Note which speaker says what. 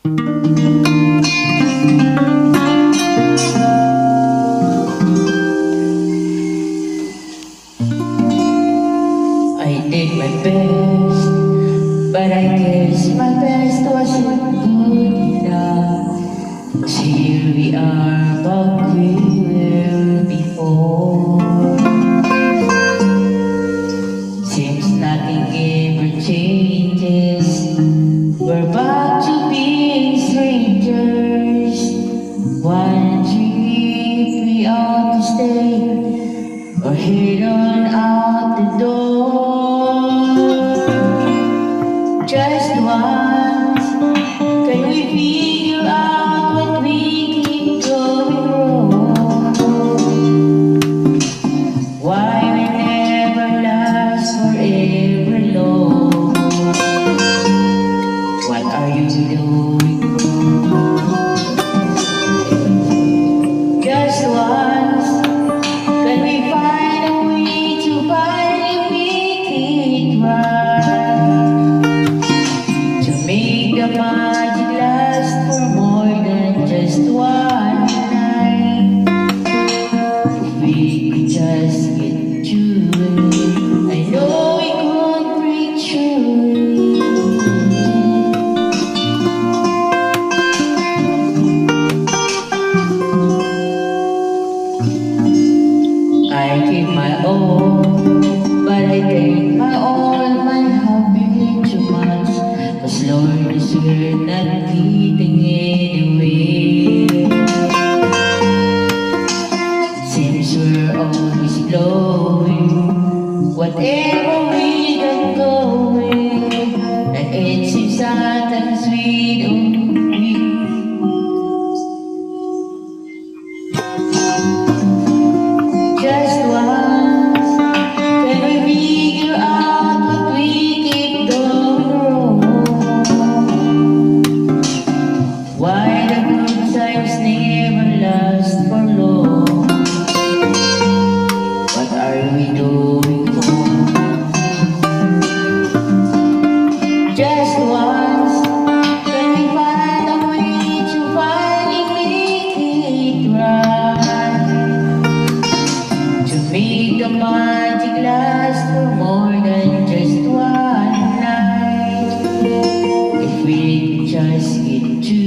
Speaker 1: I did my best, but I guess my best wasn't good enough. 'Cause here we are, but we were before. Seems nothing ever changes. We're back to being strangers. Wondering if we ought to stay or head on out the door. Just once, can we figure out what we keep going wrong? Why we never last forever long? What are you doing? Just once, can we find a way to finally make it right? To make the magic last for more than just one night. If we could just get through it, I know we could break through it. I give my all, but I think my all might have been too much. 'Cause Lord is we're not getting anywhere. Seems we're always blowing, whatever we got going, and it seems sometimes we don't win. Just once, can we figure out what we keep going wrong? Why the good times never last for long? What are we doing wrong? Just once, can we find a way to finally make it right? To make the magic last for more than just one night. If we could just get to